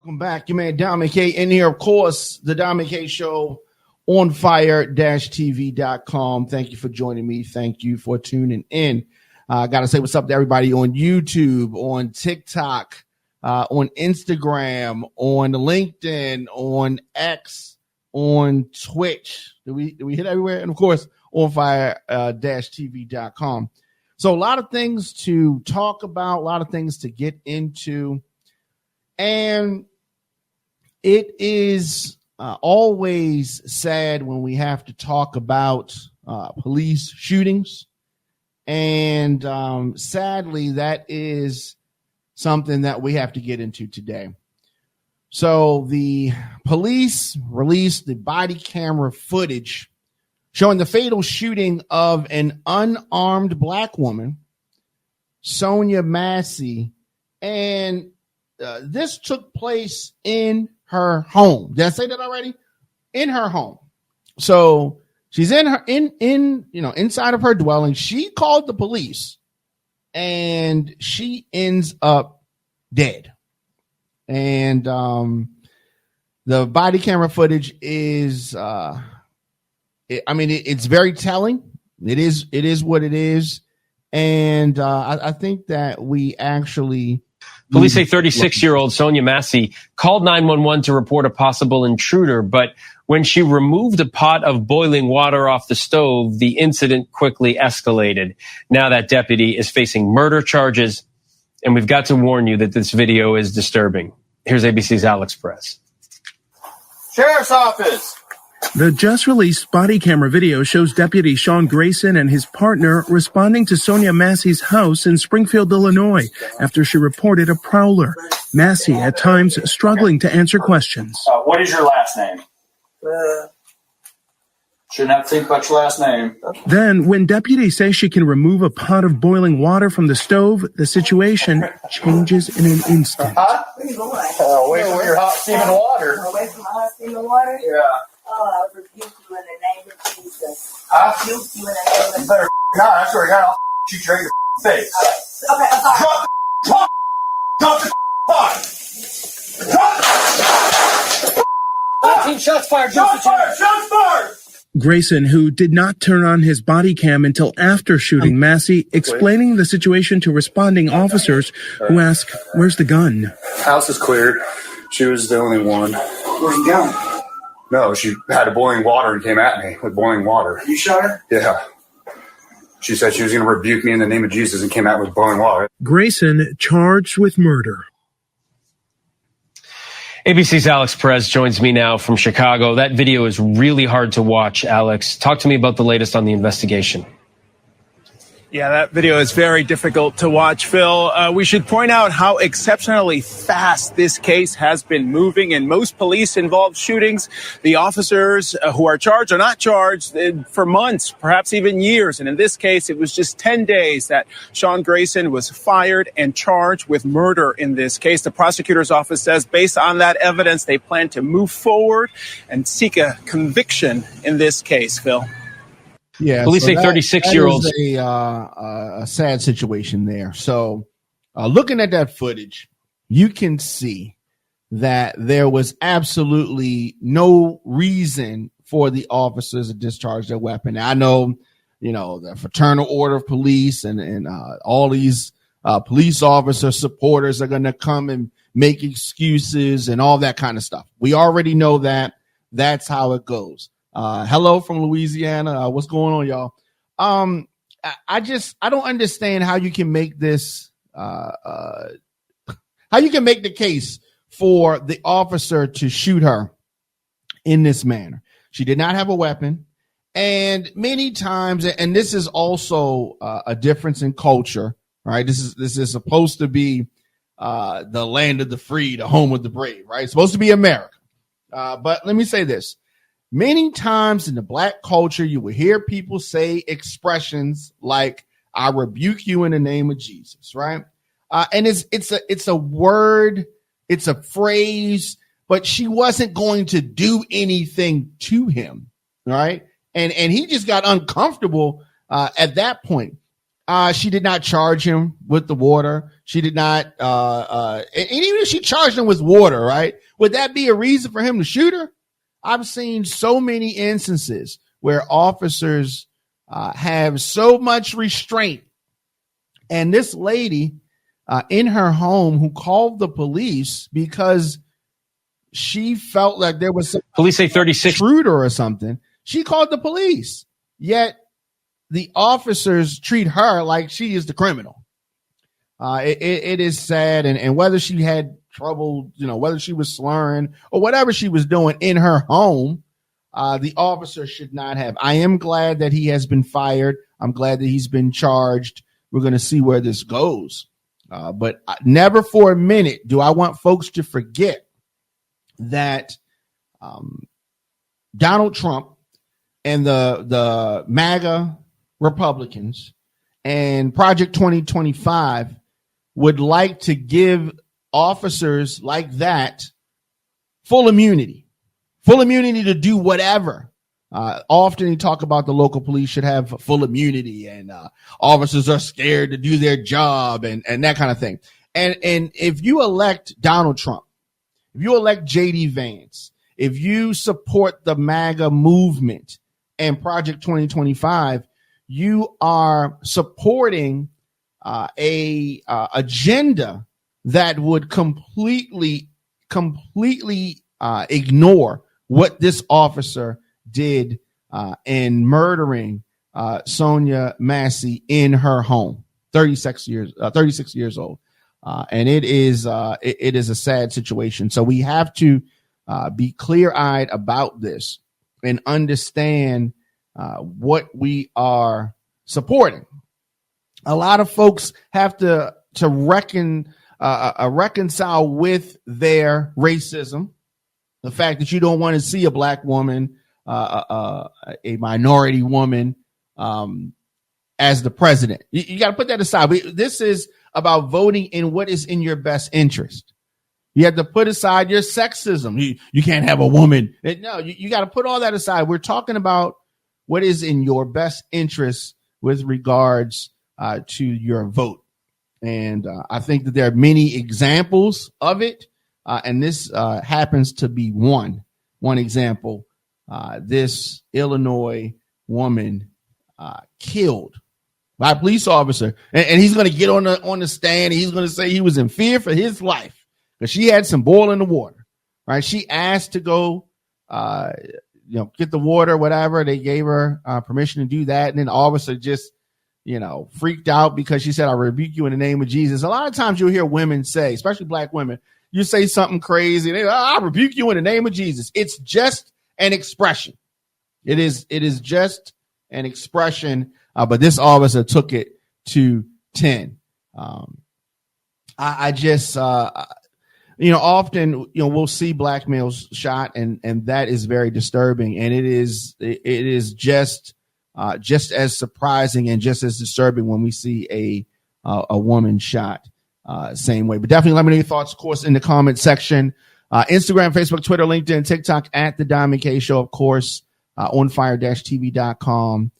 Welcome back. Your man Diamond K in here. Of course, the Diamond K Show on fire-tv.com. Thank you for joining me. Thank you for tuning in. I got to say what's up to everybody on YouTube, on TikTok, on Instagram, on LinkedIn, on X, on Twitch. Do we hit everywhere? And of course, on fire-tv.com. So a lot of things to talk about, a lot of things to get into. And it is always sad when we have to talk about police shootings. And sadly, that is something that we have to get into today. So the police released the body camera footage showing the fatal shooting of an unarmed black woman, Sonya Massey, and this took place in her home. Did I say that already? In her home. So she's inside of her dwelling. She called the police, and she ends up dead. And the body camera footage is, it's very telling. It is what it is, and I think that we actually. Police say 36-year-old Sonya Massey called 911 to report a possible intruder, but when she removed a pot of boiling water off the stove, the incident quickly escalated. Now that deputy is facing murder charges, and we've got to warn you that this video is disturbing. Here's ABC's Alex Perez. Sheriff's Office. The just-released body camera video shows Deputy Sean Grayson and his partner responding to Sonya Massey's house in Springfield, Illinois, after she reported a prowler. Massey, at times, struggling to answer questions. What is your last name? Shouldn't have to think about your last name. Then, when deputies say she can remove a pot of boiling water from the stove, the situation changes in an instant. Where you going? Away from your hot steaming water. Away from my hot steaming water? Yeah. Oh, I rebuke you in the name of Jesus. I rebuke you in the name of Jesus. better not. I swear to God, I'll shoot you right in your face. Okay, I'm sorry. Drop the pot. Drop 15 shots fired. Shots fired. Shots fired. Grayson, who did not turn on his body cam until after shooting Massey, explaining the situation to responding officers who ask, "Where's the gun?" House is cleared. She was the only one. Where's the gun? No, she had a boiling water and came at me with boiling water. You shot her? Yeah. She said she was going to rebuke me in the name of Jesus and came out with boiling water. Grayson charged with murder. ABC's Alex Perez joins me now from Chicago. That video is really hard to watch, Alex. Talk to me about the latest on the investigation. Yeah, that video is very difficult to watch, Phil. We should point out how exceptionally fast this case has been moving. In most police-involved shootings, the officers who are charged are not charged for months, perhaps even years. And in this case, it was just 10 days that Sean Grayson was fired and charged with murder in this case. The prosecutor's office says based on that evidence, they plan to move forward and seek a conviction in this case, Phil. Yeah, police say 36-year-olds. A sad situation there. So, looking at that footage, you can see that there was absolutely no reason for the officers to discharge their weapon. Now, I know, the fraternal order of police and all these police officer supporters are going to come and make excuses and all that kind of stuff. We already know that. That's how it goes. Hello from Louisiana. What's going on, y'all? I don't understand how you can make this, how you can make the case for the officer to shoot her in this manner. She did not have a weapon. And many times, and this is also a difference in culture, right? This is supposed to be the land of the free, the home of the brave, right? It's supposed to be America. But let me say this. Many times in the black culture, you will hear people say expressions like, "I rebuke you in the name of Jesus," right? And it's a word, it's a phrase, but she wasn't going to do anything to him, right? And he just got uncomfortable at that point. She did not charge him with the water. She did not, and even if she charged him with water, right? Would that be a reason for him to shoot her? I've seen so many instances where officers have so much restraint. And this lady in her home who called the police because she felt like there was some police say 36 intruder or something. She called the police, yet the officers treat her like she is the criminal. It is sad. And whether she had trouble, whether she was slurring or whatever she was doing in her home, the officer should not have. I am glad that he has been fired. I'm glad that he's been charged. We're going to see where this goes. But never for a minute do I want folks to forget that Donald Trump and the MAGA Republicans and Project 2025 would like to give officers like that full immunity to do whatever. Often you talk about the local police should have full immunity and officers are scared to do their job and that kind of thing. And if you elect Donald Trump, if you elect J.D. Vance, if you support the MAGA movement and Project 2025, you are supporting a agenda that would completely ignore what this officer did in murdering Sonya Massey in her home, 36 years old. And it is a sad situation. So we have to be clear-eyed about this and understand what we are supporting. A lot of folks have to reconcile with their racism, the fact that you don't want to see a black woman, a minority woman, as the president. You got to put that aside. This is about voting in what is in your best interest. You have to put aside your sexism. You can't have a woman. No, you got to put all that aside. We're talking about what is in your best interest with regards to your vote. And I think that there are many examples of it. And this happens to be one example. This Illinois woman killed by a police officer. And he's going to get on the stand. And he's going to say he was in fear for his life because she had some boil in the water. Right. She asked to go, get the water, whatever. They gave her permission to do that. And then the officer just, freaked out because she said, I rebuke you in the name of Jesus. A lot of times you'll hear women say, especially black women, you say something crazy. They, I rebuke you in the name of Jesus. It's just an expression. It is just an expression. But this officer took it to 10. I just, often, we'll see black males shot and that is very disturbing. And it is just as surprising and just as disturbing when we see a woman shot same way. But definitely let me know your thoughts, of course, in the comment section. Instagram, Facebook, Twitter, LinkedIn, TikTok at The Diamond K Show, of course. onfire-tv.com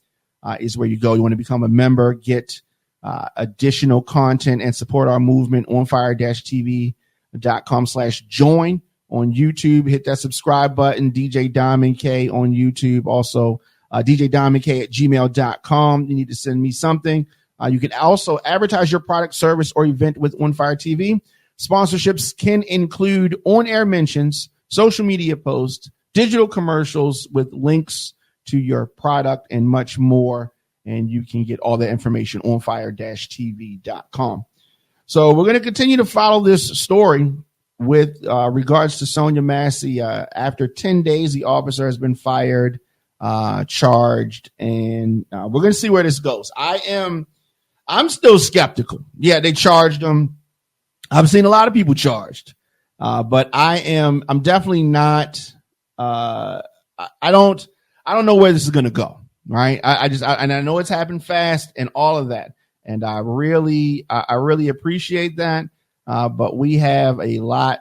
is where you go. You want to become a member, get additional content and support our movement. onfire-tv.com/join. On YouTube, hit that subscribe button. DJ Diamond K on YouTube. Also, djdiamondk@gmail.com. You need to send me something. You can also advertise your product, service, or event with On Fire TV. Sponsorships can include on-air mentions, social media posts, digital commercials with links to your product, and much more. And you can get all that information on fire-tv.com. So we're going to continue to follow this story with regards to Sonya Massey. After 10 days, the officer has been fired, charged, and we're going to see where this goes. I'm still skeptical. Yeah, they charged him. I've seen a lot of people charged, but I'm definitely not. I don't know where this is going to go. Right. And I know it's happened fast and all of that. And I really appreciate that. But we have a lot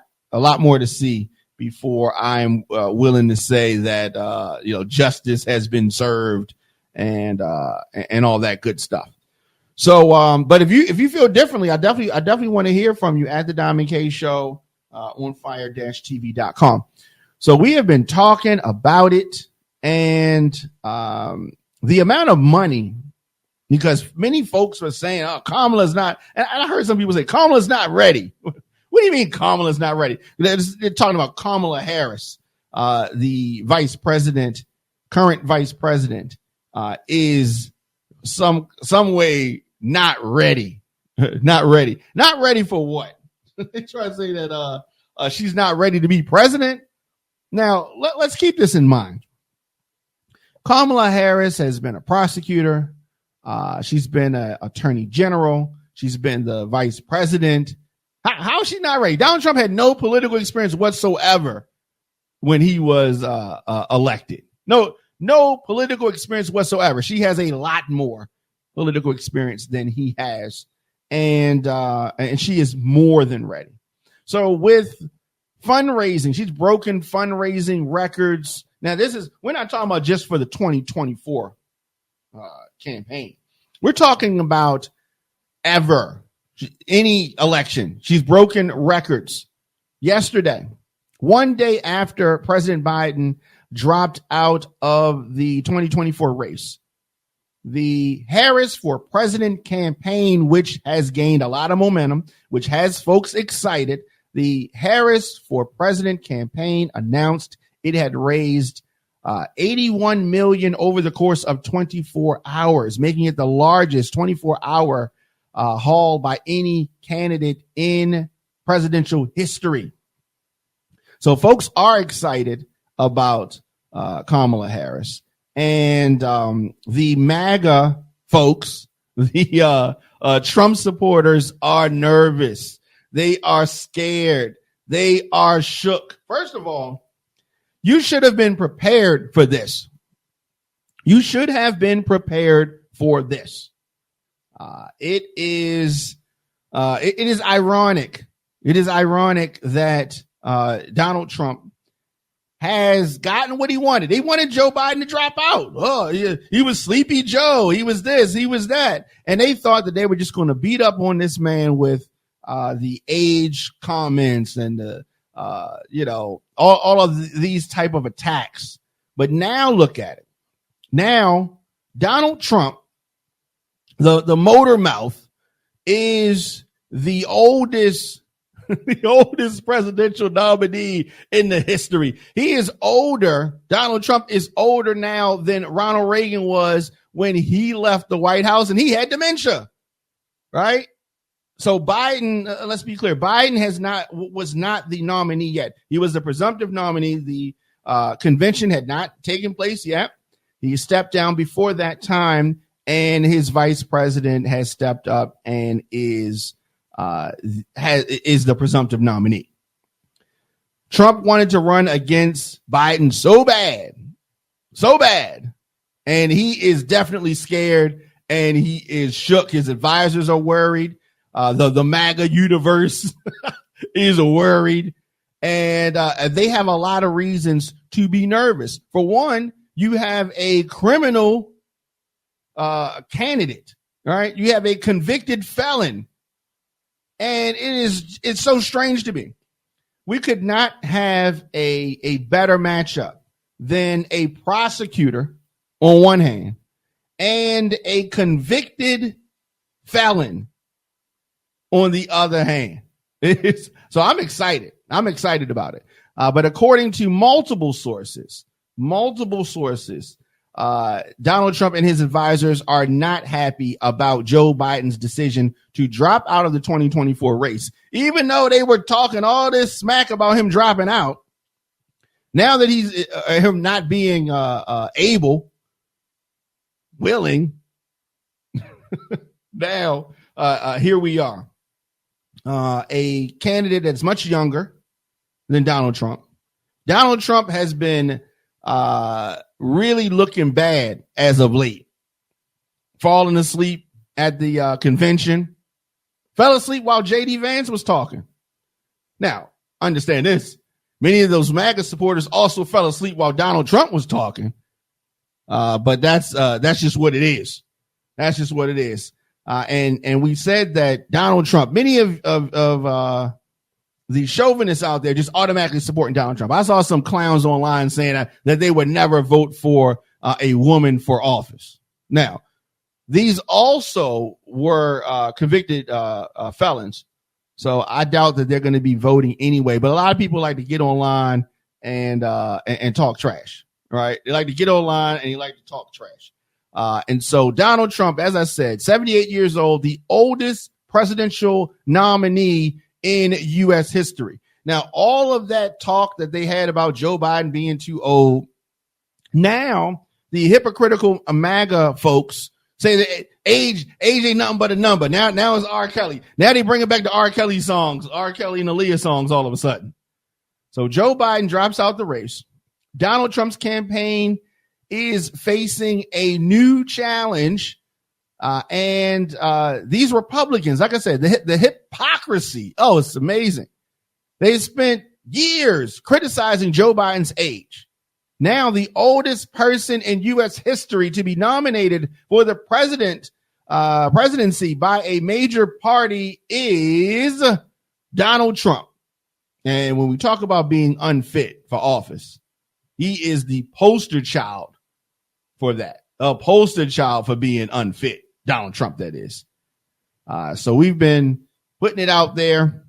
more to see before I'm willing to say that, justice has been served and all that good stuff. So, but if you feel differently, I definitely want to hear from you at the Diamond K Show on fire-tv.com. So we have been talking about it and the amount of money, because many folks were saying, "Oh, Kamala's not," and I heard some people say Kamala's not ready. What do you mean Kamala's not ready? They're talking about Kamala Harris, the vice president, current vice president, is some way not ready. Not ready for what? They try to say that she's not ready to be president. Now, let's keep this in mind. Kamala Harris has been a prosecutor. She's been an attorney general. She's been the vice president. How is she not ready? Donald Trump had no political experience whatsoever when he was elected. No political experience whatsoever. She has a lot more political experience than he has, and she is more than ready. So with fundraising, she's broken fundraising records. Now, we're not talking about just for the 2024 campaign. We're talking about ever, any election. She's broken records. Yesterday, one day after President Biden dropped out of the 2024 race, the Harris for President campaign, which has gained a lot of momentum, which has folks excited, the Harris for President campaign announced it had raised $81 million over the course of 24 hours, making it the largest 24-hour haul by any candidate in presidential history. So folks are excited about Kamala Harris, and the MAGA folks, the Trump supporters, are nervous. They are scared. They are shook. First of all, you should have been prepared for this. You should have been prepared for this. It is ironic. It is ironic that Donald Trump has gotten what he wanted. They wanted Joe Biden to drop out. Oh, he was Sleepy Joe. He was this. He was that. And they thought that they were just going to beat up on this man with the age comments and the all of these type of attacks. But now look at it. Now Donald Trump, the motor mouth, is the oldest presidential nominee in the history. He is older. Donald Trump is older now than Ronald Reagan was when he left the White House, and he had dementia, right? So Biden, let's be clear, Biden was not the nominee yet. He was the presumptive nominee. The convention had not taken place yet. He stepped down before that time, and his vice president has stepped up and is the presumptive nominee. Trump wanted to run against Biden so bad, and he is definitely scared, and he is shook. His advisors are worried. The MAGA universe is worried, and they have a lot of reasons to be nervous. For one, you have a criminal candidate, all right? You have a convicted felon, and it's so strange to me. We could not have a better matchup than a prosecutor on one hand and a convicted felon on the other hand. So I'm excited. I'm excited about it. But according to multiple sources, Donald Trump and his advisors are not happy about Joe Biden's decision to drop out of the 2024 race. Even though they were talking all this smack about him dropping out, now that he's him not being able, willing, now here we are. A candidate that's much younger than Donald Trump. Donald Trump has been really looking bad as of late. Falling asleep at the convention. Fell asleep while J.D. Vance was talking. Now, understand this. Many of those MAGA supporters also fell asleep while Donald Trump was talking. But that's just what it is. That's just what it is. And we said that Donald Trump, many of the chauvinists out there just automatically supporting Donald Trump. I saw some clowns online saying that they would never vote for a woman for office. Now, these also were convicted felons. So I doubt that they're going to be voting anyway. But a lot of people like to get online and talk trash, right? They like to get online and they like to talk trash. And so Donald Trump, as I said, 78 years old, the oldest presidential nominee in U.S. history. Now, all of that talk that they had about Joe Biden being too old, now the hypocritical MAGA folks say that age ain't nothing but a number. Now it's R. Kelly. Now they bring it back to R. Kelly songs, R. Kelly and Aaliyah songs all of a sudden. So Joe Biden drops out the race. Donald Trump's campaign is facing a new challenge. And these Republicans, like I said, the hypocrisy. Oh, it's amazing. They spent years criticizing Joe Biden's age. Now the oldest person in U.S. history to be nominated for the presidency by a major party is Donald Trump. And when we talk about being unfit for office, he is the poster child for that. A poster child for being unfit. Donald Trump, that is. So we've been putting it out there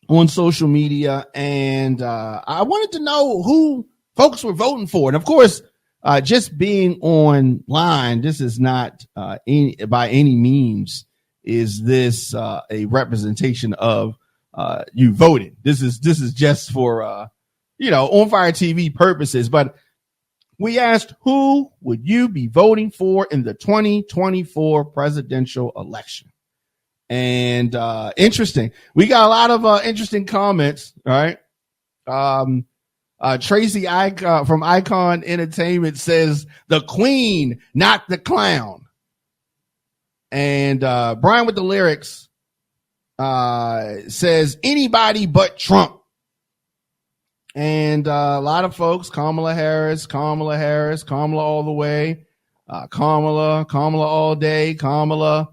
on social media, and I wanted to know who folks were voting for. And of course, just being online, this is not by any means is this a representation of you voted. This is just for on fire TV purposes. But we asked, who would you be voting for in the 2024 presidential election? And interesting. We got a lot of interesting comments. All right. Tracy from Icon Entertainment says the queen, not the clown. And Brian with the lyrics says anybody but Trump. And a lot of folks, Kamala Harris, Kamala all the way, Kamala all day, Kamala.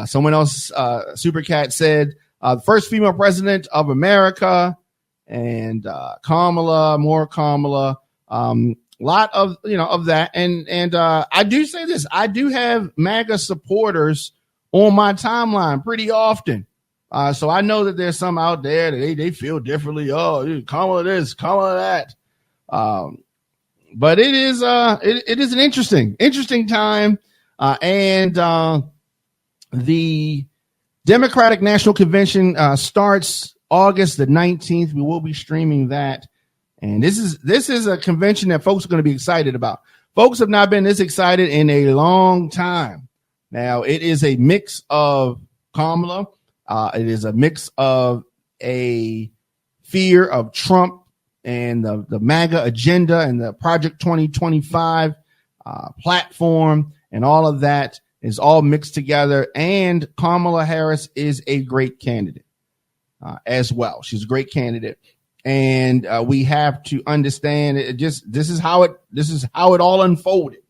Someone else, Supercat said, first female president of America, and Kamala, more Kamala. Lot of of that, and I do say this: I do have MAGA supporters on my timeline pretty often. So I know that there's some out there that they feel differently. Oh, Kamala this, Kamala that. But it is an interesting time. And the Democratic National Convention starts August the 19th. We will be streaming that. And this is a convention that folks are going to be excited about. Folks have not been this excited in a long time. Now, it is a mix of Kamala. It is a mix of a fear of Trump and the MAGA agenda and the Project 2025 platform, and all of that is all mixed together. And Kamala Harris is a great candidate as well. She's a great candidate, and we have to understand this is how it all unfolded,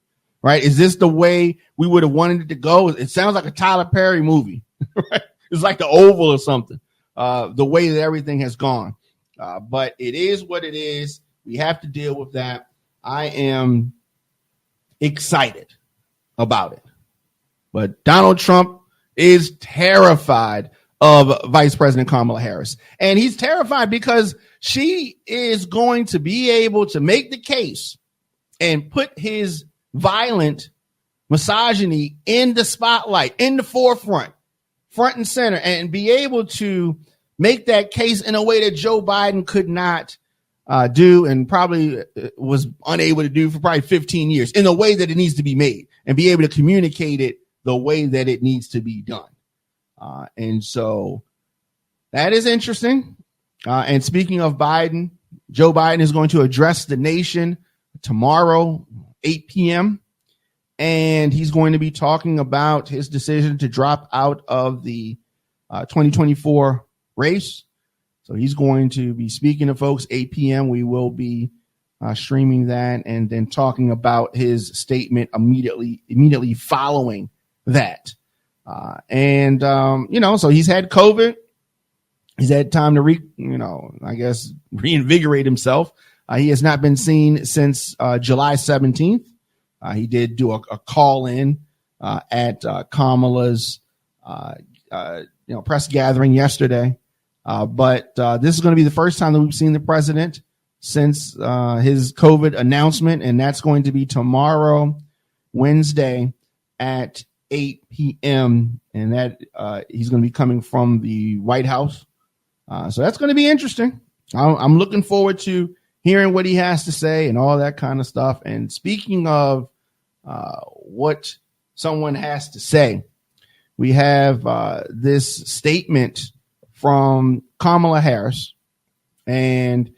right? Is this the way we would have wanted it to go? It sounds like a Tyler Perry movie, right? It's like The Oval or something, the way that everything has gone. But it is what it is. We have to deal with that. I am excited about it. But Donald Trump is terrified of Vice President Kamala Harris. And he's terrified because she is going to be able to make the case and put his violent misogyny in the spotlight, in the forefront, front and center, and be able to make that case in a way that Joe Biden could not do, and probably was unable to do for probably 15 years, in the way that it needs to be made, and be able to communicate it the way that it needs to be done. And so that is interesting. And speaking of Biden, Joe Biden is going to address the nation tomorrow, 8 p.m., and he's going to be talking about his decision to drop out of the 2024 race. So he's going to be speaking to folks 8 p.m. We will be streaming that and then talking about his statement immediately following that. So he's had COVID. He's had time to reinvigorate himself. He has not been seen since July 17th. He did do a call in at Kamala's press gathering yesterday. But this is going to be the first time that we've seen the president since his COVID announcement, and that's going to be tomorrow, Wednesday at 8 p.m. And that he's going to be coming from the White House. So that's going to be interesting. I'm looking forward to hearing what he has to say and all that kind of stuff. And speaking of what someone has to say, we have this statement from Kamala Harris. And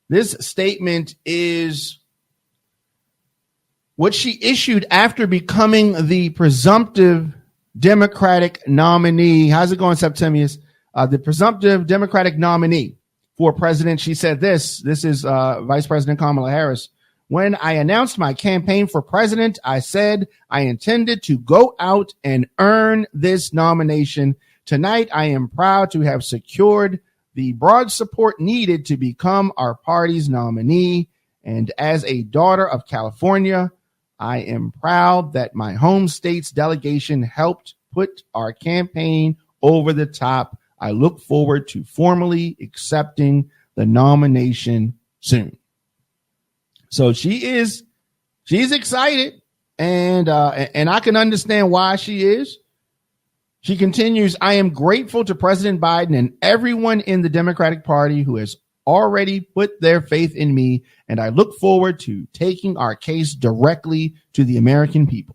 this statement is what she issued after becoming the presumptive Democratic nominee. How's it going, Septimius? The presumptive Democratic nominee for president. She said this is Vice President Kamala Harris. When I announced my campaign for president, I said I intended to go out and earn this nomination. Tonight, I am proud to have secured the broad support needed to become our party's nominee. And as a daughter of California, I am proud that my home state's delegation helped put our campaign over the top. I look forward to formally accepting the nomination soon. So she's excited, and I can understand why she is. She continues, I am grateful to President Biden and everyone in the Democratic Party who has already put their faith in me, and I look forward to taking our case directly to the American people.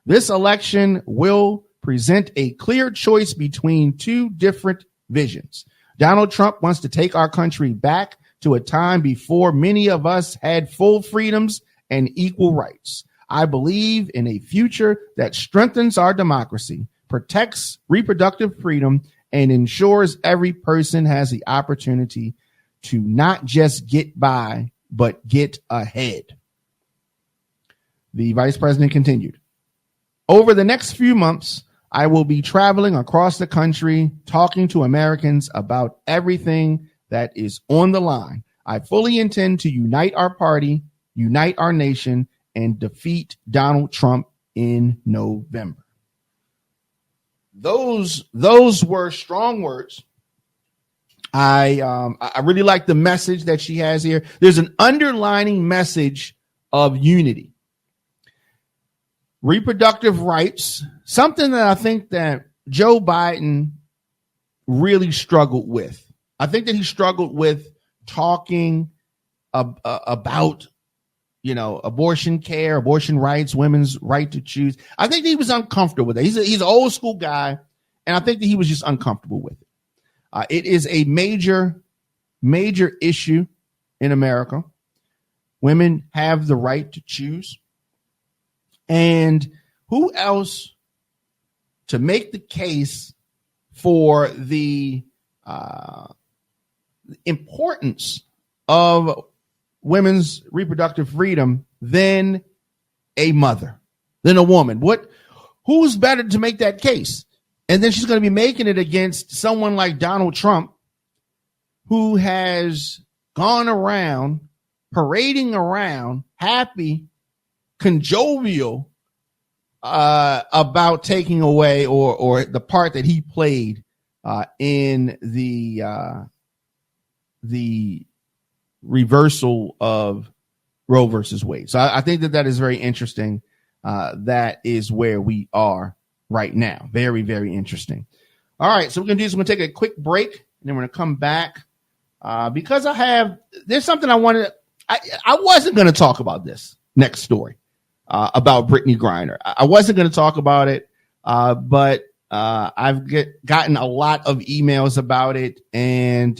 This election will present a clear choice between two different visions. Donald Trump wants to take our country back to a time before many of us had full freedoms and equal rights. I believe in a future that strengthens our democracy, protects reproductive freedom, and ensures every person has the opportunity to not just get by, but get ahead. The vice president continued, over the next few months, I will be traveling across the country, talking to Americans about everything that is on the line. I fully intend to unite our party, unite our nation, and defeat Donald Trump in November. Those were strong words. I really like the message that she has here. There's an underlining message of unity. Reproductive rights, something that I think that Joe Biden really struggled with. I think that he struggled with talking about, abortion care, abortion rights, women's right to choose. I think that he was uncomfortable with it. He's an old school guy, and I think that he was just uncomfortable with it. It is a major, major issue in America. Women have the right to choose. And who else to make the case for the importance of women's reproductive freedom than a mother, than a woman? Who's better to make that case? And then she's going to be making it against someone like Donald Trump, who has gone around parading around happy, conjovial about taking away or the part that he played in the reversal of Roe versus Wade. So I think that is very interesting. That is where we are right now. Very, very interesting. All right, so we're going to do is we're going to take a quick break, and then we're going to come back because there's something I wanted. I wasn't going to talk about this next story about Brittany Griner. I wasn't going to talk about it, but I've gotten a lot of emails about it, and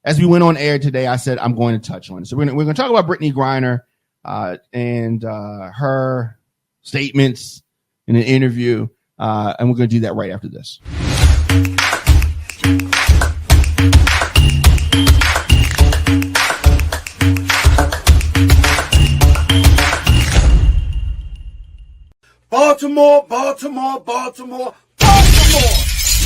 as we went on air today, I said I'm going to touch on it. So we're going to talk about Brittany Griner and her statements in an interview, and we're going to do that right after this. Folks, Baltimore, Baltimore, Baltimore, Baltimore.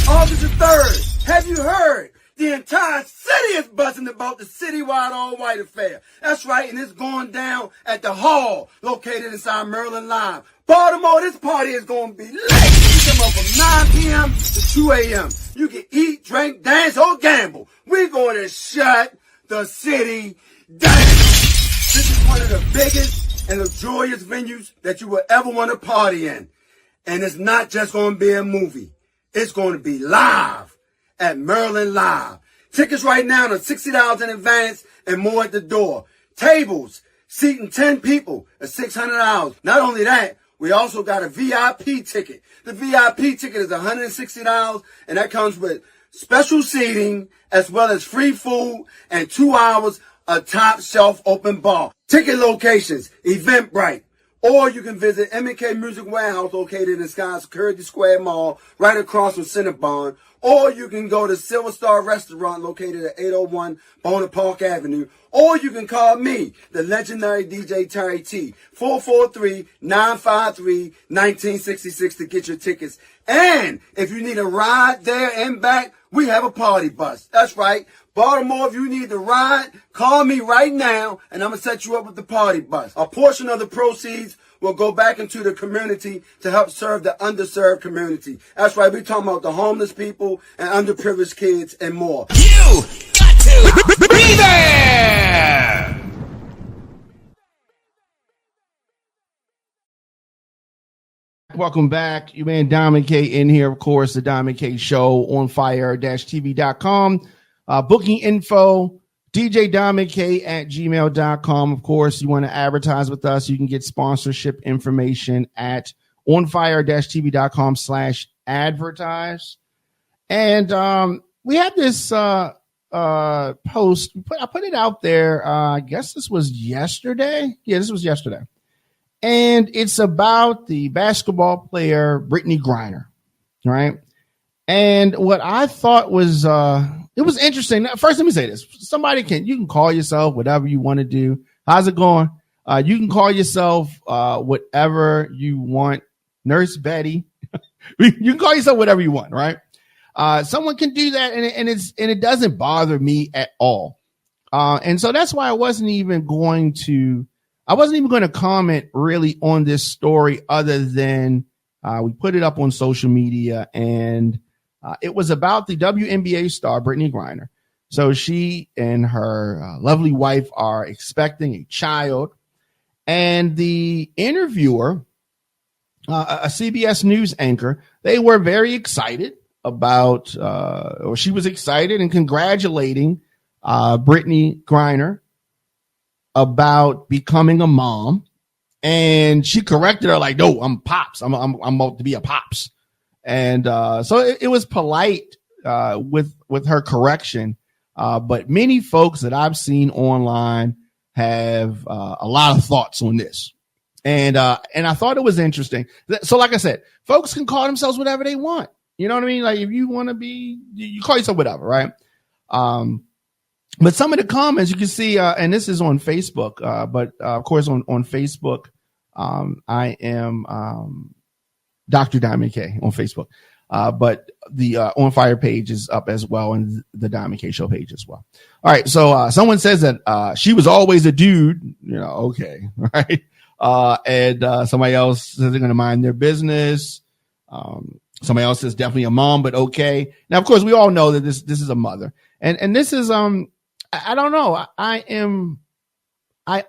August the 3rd. Have you heard? The entire city is buzzing about the citywide all-white affair. That's right, and it's going down at the hall located inside Maryland Live. Baltimore, this party is going to be lit. You come up from 9 p.m. to 2 a.m. You can eat, drink, dance, or gamble. We're going to shut the city down. This is one of the biggest and luxurious venues that you will ever want to party in. And it's not just going to be a movie. It's going to be live at Maryland Live. Tickets right now are $60 in advance and more at the door. Tables, seating 10 people at $600. Not only that, we also got a VIP ticket. The VIP ticket is $160, and that comes with special seating as well as free food and 2 hours of top shelf open bar. Ticket locations, Eventbrite. Or you can visit M&K Music Warehouse located in Sky Security Square Mall right across from Cinnabon. Or you can go to Silver Star Restaurant located at 801 Bonaparte Avenue. Or you can call me, the legendary DJ Terry T, 443-953-1966 to get your tickets. And if you need a ride there and back, we have a party bus. That's right. Baltimore, if you need to ride, call me right now, and I'm going to set you up with the party bus. A portion of the proceeds will go back into the community to help serve the underserved community. That's right, we're talking about the homeless people and underprivileged kids and more. You got to be there! Welcome back. You man Diamond K in here, of course, the Diamond K Show on fire-tv.com. Booking info, djdiamondk@gmail.com. Of course, you want to advertise with us, you can get sponsorship information at onfire-tv.com/advertise. And we had this post. I put it out there. I guess this was yesterday. Yeah, this was yesterday. And it's about the basketball player Brittany Griner, right? And what I thought was it was interesting. First, let me say this. You can call yourself whatever you want to do. How's it going? You can call yourself whatever you want. Nurse Betty. You can call yourself whatever you want, right? Someone can do that, and it doesn't bother me at all. And so that's why I wasn't even going to comment really on this story other than we put it up on social media, and it was about the WNBA star, Brittany Griner. So she and her lovely wife are expecting a child. And the interviewer, a CBS News anchor, they were very excited about, or she was excited and congratulating Brittany Griner about becoming a mom. And she corrected her like, no, I'm pops. I'm about to be a pops. And so it was polite with her correction. But many folks that I've seen online have a lot of thoughts on this. And I thought it was interesting. So like I said, folks can call themselves whatever they want. You know what I mean? Like if you want to be, you call yourself whatever, right? But some of the comments you can see, and this is on Facebook, but of course on Facebook, I am Dr. Diamond K on Facebook. But the On Fire page is up as well, and the Diamond K Show page as well. All right. So someone says that she was always a dude. You know, okay, right? And somebody else says they're going to mind their business. Somebody else says definitely a mom, but okay. Now, of course, we all know that this is a mother, and this is I don't know. I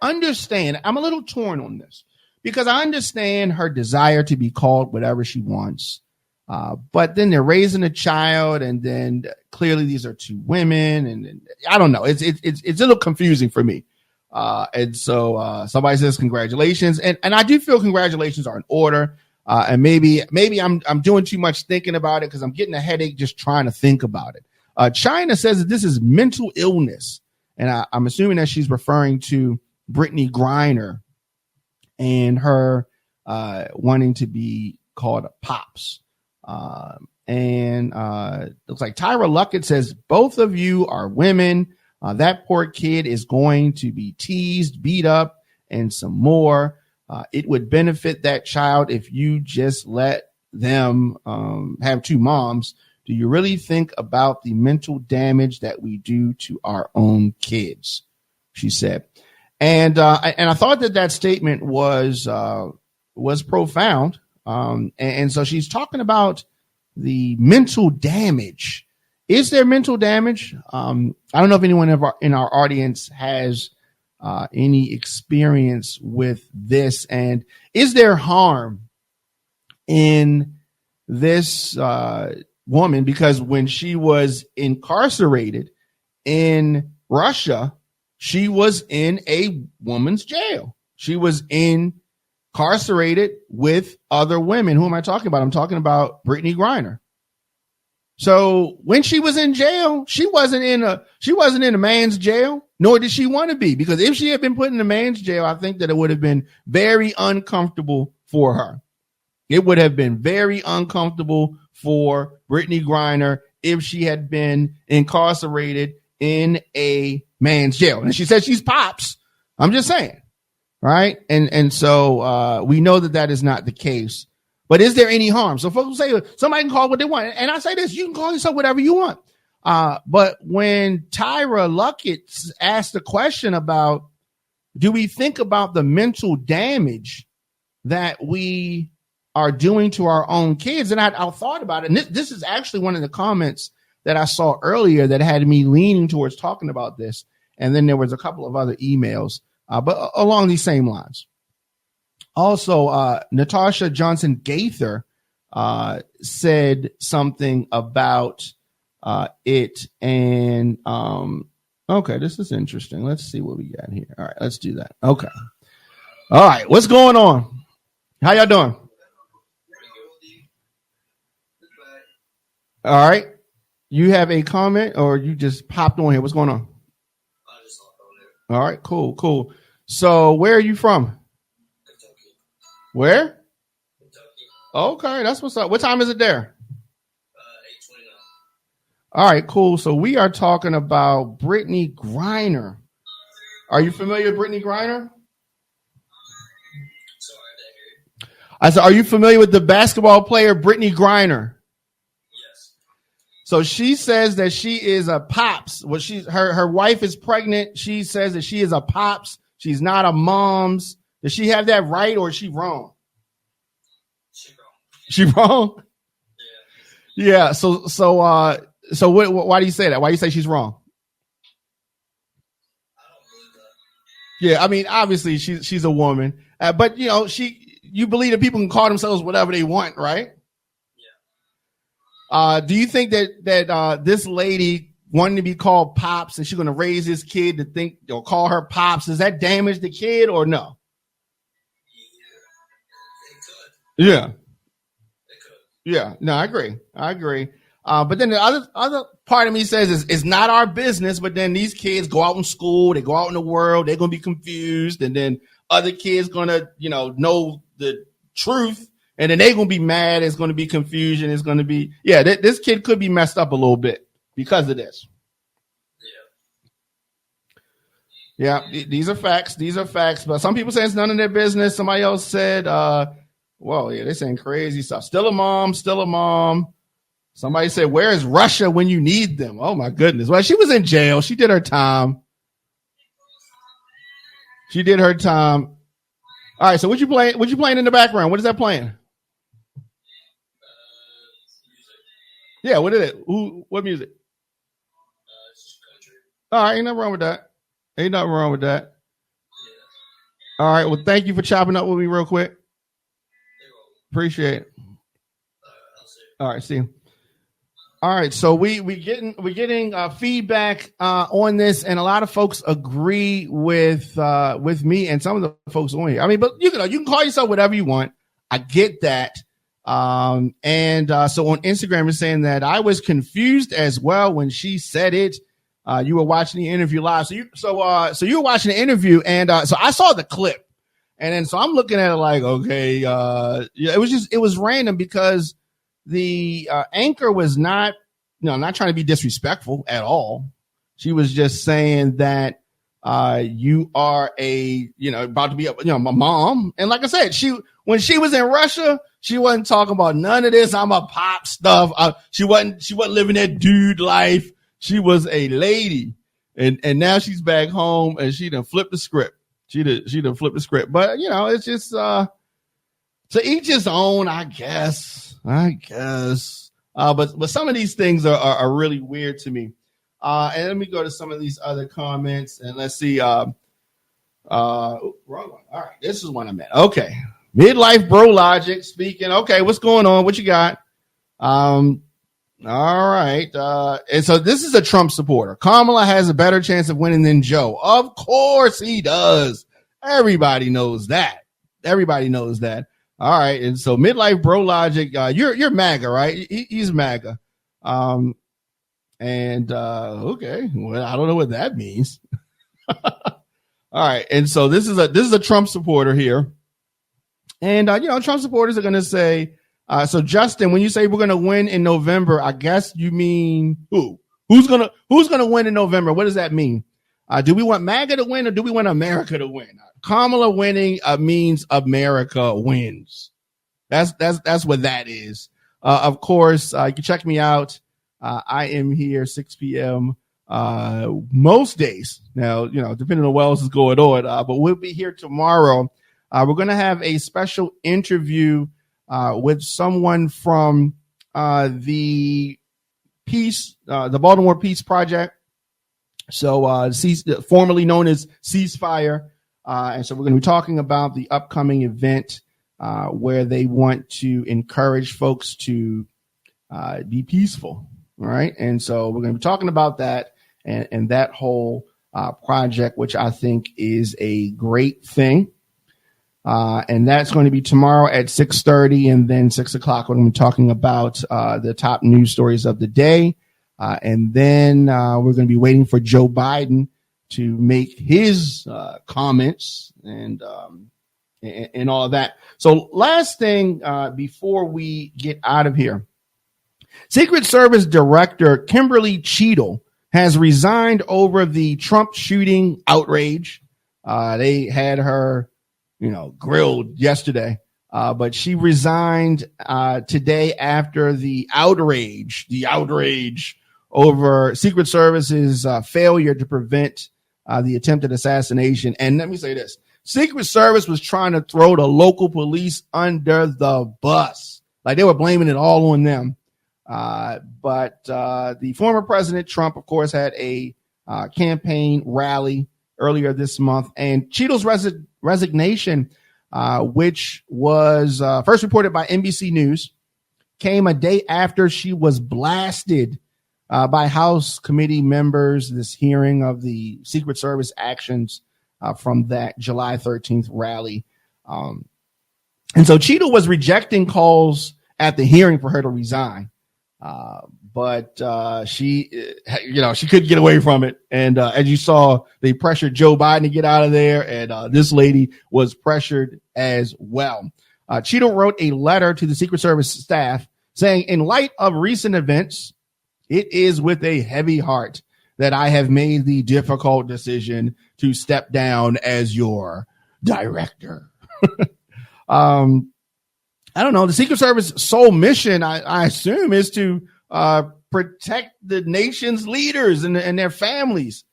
understand. I'm a little torn on this because I understand her desire to be called whatever she wants. But then they're raising a child, and then clearly these are two women, and I don't know. It's a little confusing for me. And so somebody says congratulations, and I do feel congratulations are in order. And maybe I'm doing too much thinking about it because I'm getting a headache just trying to think about it. China says that this is mental illness, and I'm assuming that she's referring to Brittany Griner and her wanting to be called a pops. And looks like Tyra Luckett says both of you are women. That poor kid is going to be teased, beat up, and some more. It would benefit that child if you just let them have two moms. Do you really think about the mental damage that we do to our own kids? She said. And I thought that statement was profound. And so she's talking about the mental damage. Is there mental damage? I don't know if anyone in our audience has any experience with this. And is there harm in this woman? Because when she was incarcerated in Russia, she was in a woman's jail. She was incarcerated with other women. Who am I talking about? I'm talking about Brittany Griner. So when she was in jail, she wasn't in a man's jail, nor did she want to be, because if she had been put in a man's jail, I think that it would have been very uncomfortable for her. It would have been very uncomfortable for Brittany Griner if she had been incarcerated in a man's jail. And she said she's pops. I'm just saying. Right. And so we know that is not the case. But is there any harm? So folks will say somebody can call what they want. And I say this, you can call yourself whatever you want. But when Tyra Luckett asked the question about, do we think about the mental damage that we are doing to our own kids? And I thought about it. And this is actually one of the comments that I saw earlier that had me leaning towards talking about this. And then there was a couple of other emails, but along these same lines. Also, Natasha Johnson Gaither said something about it. And okay, this is interesting. Let's see what we got here. All right, let's do that. Okay. All right, what's going on? How y'all doing? All right. You have a comment or you just popped on here? What's going on? All right, cool. So where are you from? Where? Okay, that's what's up. What time is it there? 8:29. All right, cool. So we are talking about Brittany Griner. Are you familiar with Brittany Griner? I said, are you familiar with the basketball player Brittany Griner? Yes. So she says that she is a pops. Well, her wife is pregnant. She says that she is a pops. She's not a mom's. Does she have that right or is she wrong? She wrong? Yeah. So why do you say that? Why do you say she's wrong? Yeah. I mean, obviously she's a woman, but you believe that people can call themselves whatever they want, right? Yeah. Do you think that this lady wanting to be called pops and she's going to raise this kid to think or call her pops, does that damage the kid or no? Yeah. Yeah. No, I agree. But then the other part of me says it's not our business, but then these kids go out in school, they go out in the world, they're going to be confused. And then other kids going to, know the truth. And then they're going to be mad. It's going to be confusion. It's going to be, this kid could be messed up a little bit because of this. Yeah. These are facts. But some people say it's none of their business. Somebody else said, they're saying crazy stuff. Still a mom. Somebody said, where is Russia when you need them? Oh my goodness. Well, she was in jail. She did her time. All right. So what you playing in the background? What is that playing? Yeah. What is it? What music? All right. Ain't nothing wrong with that. All right. Well, thank you for chopping up with me real quick. Appreciate it. All right, see you. All right, so we're getting feedback on this, and a lot of folks agree with me and some of the folks on here. I mean, but you can call yourself whatever you want. I get that. So on Instagram is saying that I was confused as well when she said it. You were watching the interview live, so you were watching the interview, and so I saw the clip. And then so I'm looking at it like, okay, it was random because the anchor was not trying to be disrespectful at all. She was just saying that you are about to be a mom. And like I said, when she was in Russia, she wasn't talking about none of this. I'm a pop stuff. She wasn't living that dude life. She was a lady. And now she's back home and she done flipped the script. She done flipped the script. But it's just, to each his own, I guess. But some of these things are really weird to me. And let me go to some of these other comments and let's see. Wrong one. All right. This is one I meant. Okay. Midlife bro logic speaking. Okay. What's going on? What you got? All right. And so this is a Trump supporter. Kamala has a better chance of winning than Joe. Of course he does. Everybody knows that. All right. And so midlife bro logic, you're MAGA, right? He's MAGA. Okay, well, I don't know what that means. All right, and so this is a Trump supporter here, and Trump supporters are going to say, so Justin, when you say we're going to win in November, I guess you mean who? Who's gonna win in November? What does that mean? Do we want MAGA to win or do we want America to win? Kamala winning means America wins. That's what that is. Of course, you can check me out. I am here 6 p.m. Most days. Now, depending on what else is going on, but we'll be here tomorrow. We're going to have a special interview with someone from the Baltimore Peace Project. So formerly known as Ceasefire. And so we're going to be talking about the upcoming event where they want to encourage folks to be peaceful. All right. And so we're going to be talking about that and that whole project, which I think is a great thing. And that's going to be tomorrow at 6:30 and then 6 o'clock. We're going to be talking about the top news stories of the day. And then we're going to be waiting for Joe Biden to make his comments and all of that. So last thing before we get out of here. Secret Service Director Kimberly Cheadle has resigned over the Trump shooting outrage. They had her, grilled yesterday, but she resigned today after the outrage over Secret Service's failure to prevent the attempted assassination. And let me say this. Secret Service was trying to throw the local police under the bus. Like they were blaming it all on them. But the former President Trump, of course, had a campaign rally earlier this month, and Cheadle's resignation, which was first reported by NBC News, came a day after she was blasted by House committee members, this hearing of the Secret Service actions from that July 13th rally. And so Cheadle was rejecting calls at the hearing for her to resign. But she couldn't get away from it. And as you saw, they pressured Joe Biden to get out of there. And this lady was pressured as well. Cheadle wrote a letter to the Secret Service staff saying, in light of recent events, it is with a heavy heart that I have made the difficult decision to step down as your director. I don't know. The Secret Service sole mission, I assume, is to protect the nation's leaders and their families.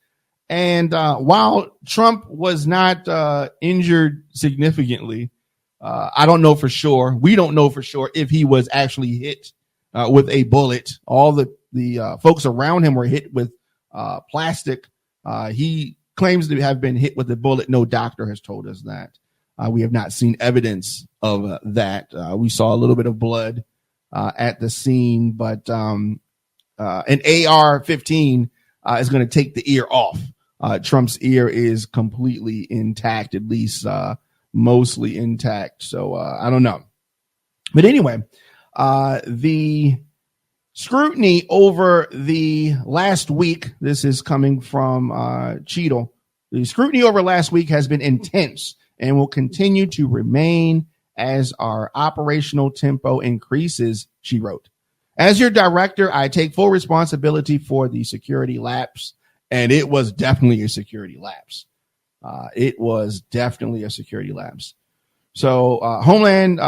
And while Trump was not injured significantly, I don't know for sure. We don't know for sure if he was actually hit with a bullet. All the folks around him were hit with plastic. He claims to have been hit with a bullet. No doctor has told us that. We have not seen evidence of that. We saw a little bit of blood at the scene, but an AR-15 is going to take the ear off. Trump's ear is completely intact, at least mostly intact. So I don't know. But anyway, the scrutiny over the last week, this is coming from Cheadle. The scrutiny over last week has been intense and will continue to remain as our operational tempo increases, she wrote. As your director, I take full responsibility for the security lapse And it was definitely a security lapse. It was definitely a security lapse. So Homeland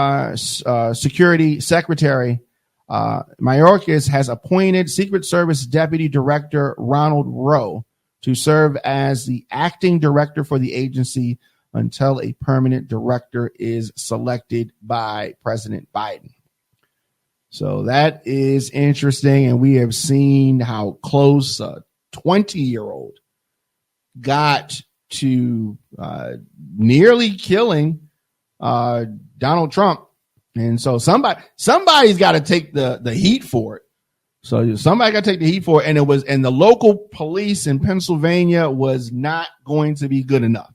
Security Secretary Mayorkas has appointed Secret Service Deputy Director Ronald Rowe to serve as the acting director for the agency until a permanent director is selected by President Biden. So that is interesting. And we have seen how close a 20-year-old got to nearly killing Donald Trump. And so somebody's got to take the heat for it. So somebody got to take the heat for it. And the local police in Pennsylvania was not going to be good enough.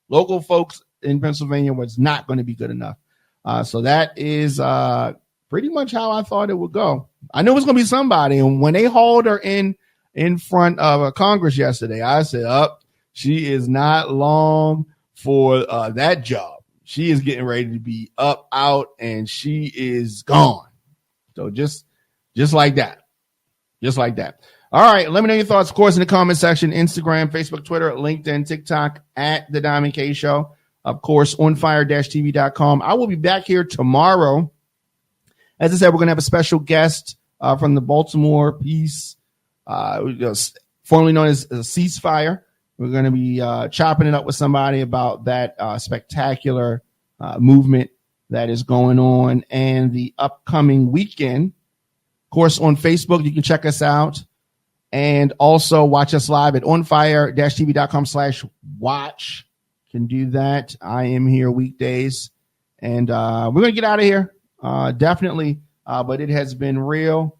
Local folks in Pennsylvania was not going to be good enough. So that is pretty much how I thought it would go. I knew it was going to be somebody. And when they hauled her in front of Congress yesterday, I said, she is not long for that job. She is getting ready to be up, out, and she is gone. So just like that. Just like that. All right. Let me know your thoughts, of course, in the comment section, Instagram, Facebook, Twitter, LinkedIn, TikTok, at The Diamond K Show. Of course, onfire-tv.com. I will be back here tomorrow. As I said, we're going to have a special guest from the Baltimore Peace, formerly known as Ceasefire. We're going to be chopping it up with somebody about that spectacular movement that is going on and the upcoming weekend. Of course, on Facebook, you can check us out and also watch us live at onfire-tv.com/watch. Can do that. I am here weekdays, and we're going to get out of here. Definitely. But it has been real.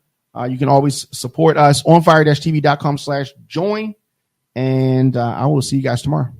You can always support us onfire-tv.com/join. And I will see you guys tomorrow.